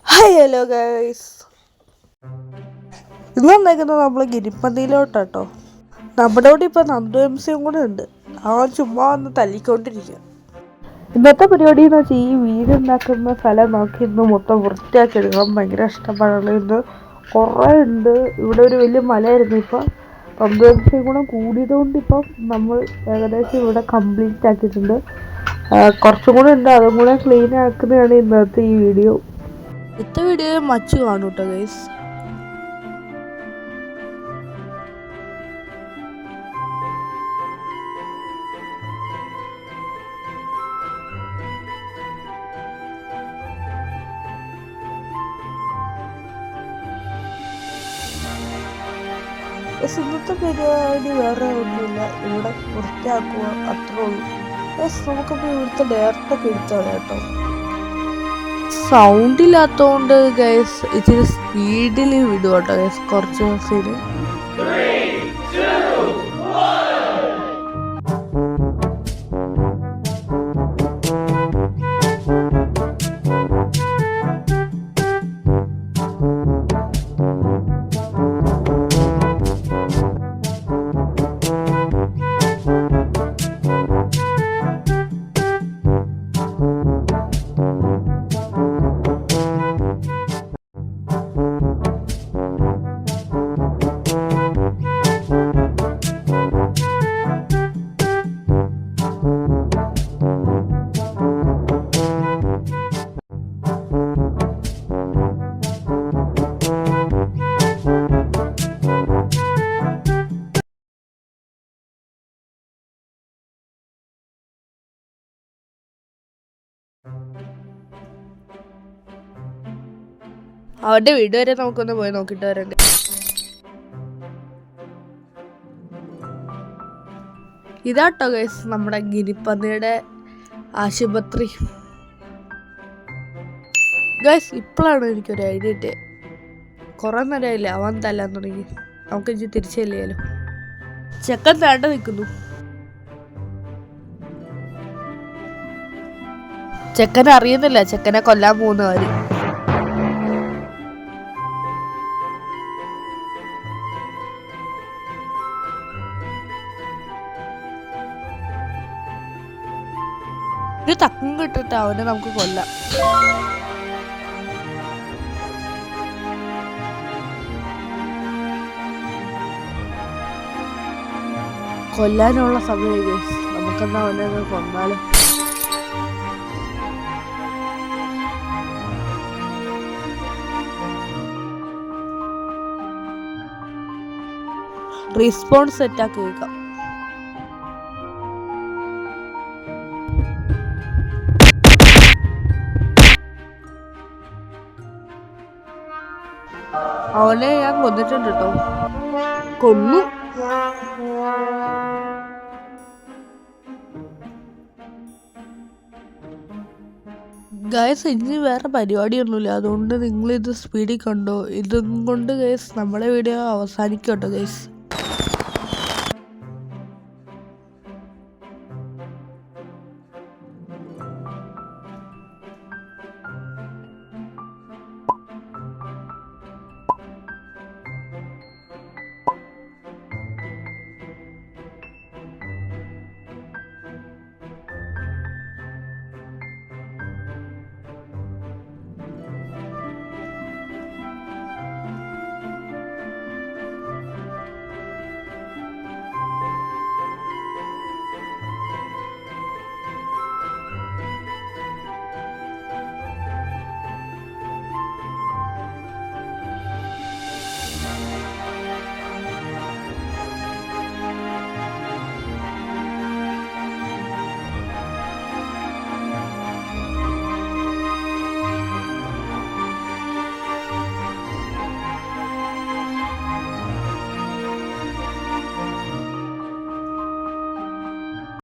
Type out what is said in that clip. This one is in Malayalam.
ഹായ് ഹലോ ഗൈസ്, ഇന്ന് വന്നേക്കുന്നത് നമ്മൾ ഗിരിപ്പന്തിയിലോട്ടോ. നമ്മുടെ കൂടെ ഇപ്പം നന്ദു എംസിയും കൂടെ ഉണ്ട്. അവൻ ചുമ്മാ വന്ന് തല്ലിക്കൊണ്ടിരിക്കുക. ഇന്നത്തെ പരിപാടി എന്ന് വെച്ചാൽ ഈ വീടുണ്ടാക്കുന്ന സ്ഥലം നോക്കി ഇന്ന് മൊത്തം വൃത്തിയാക്കി എടുക്കണം. ഭയങ്കര ഇഷ്ടപ്പാടുള്ള ഇന്ന് കുറേ ഉണ്ട്. ഇവിടെ ഒരു വലിയ മലയായിരുന്നു. ഇപ്പം നന്ദു എംസിയും കൂടെ കൂടിയതുകൊണ്ട് ഇപ്പം നമ്മൾ ഏകദേശം ഇവിടെ കംപ്ലീറ്റ് ആക്കിയിട്ടുണ്ട്. കുറച്ചും കൂടെ ഉണ്ട്, അതും കൂടെ ക്ലീൻ ആക്കുന്നതാണ് ഇന്നത്തെ ഈ വീഡിയോ. ഇന്നത്തെ വീഡിയോ മച്ചു കാണും കേട്ടോ ഗൈസ്. ഇന്നത്തെ പരിപാടി വേറെ ഒന്നുമില്ല, ഇവിടെ വൃത്തിയാക്കുക അത്രേ ഉള്ളൂ. നമുക്കിപ്പോൾ ഇവിടുത്തെ ഡയറക്റ്റൊക്കെ എടുത്താണ് കേട്ടോ. സൗണ്ട് ഇല്ലാത്തതുകൊണ്ട് ഗൈസ് ഇച്ചിരി സ്പീഡിൽ വിടുക കേട്ടോ ഗൈസ്, കുറച്ച് സീന്. അവരുടെ വീട് വരെ നമുക്കൊന്ന് പോയി നോക്കിയിട്ട് വരണ്ട്. ഇതാട്ടോ ഗൈസ് നമ്മുടെ ഗിരിപ്പന്നിയുടെ ആശുപത്രി. ഗൈസ് ഇപ്പോഴാണ് എനിക്കൊരു ഐഡിയ കിട്ടിയത്. കുറേ നേരമായില്ലേ അവൻ തല്ലാൻ തുടങ്ങി. നമുക്ക് ഇനി തിരിച്ചല്ലാലോ. ചെക്കൻ താണ്ട നിൽക്കുന്നു. ചെക്കനെ അറിയുന്നില്ല ചെക്കനെ കൊല്ലാൻ പോകുന്ന കാര്യം. ഒരു തക്കം കിട്ടിട്ട് അവനെ നമുക്ക് കൊല്ലാം. കൊല്ലാനുള്ള സമയം ഗൈസ്, നമുക്കെന്നാ അവനെ കൊന്നാലും. റെസ്പോൺസ് സെറ്റാക്കി വെക്കാം. അവനെ ഞാൻ കൊന്നിട്ടുണ്ട് കേട്ടോ, കൊന്നു. ഗൈസ് ഇനി വേറെ പരിപാടിയൊന്നുമില്ല, അതുകൊണ്ട് നിങ്ങളിത് സ്പീഡിൽ കണ്ടോ. ഇതും കൊണ്ട് ഗൈസ് നമ്മളെ വീഡിയോ അവസാനിക്കും കേട്ടോ ഗൈസ്.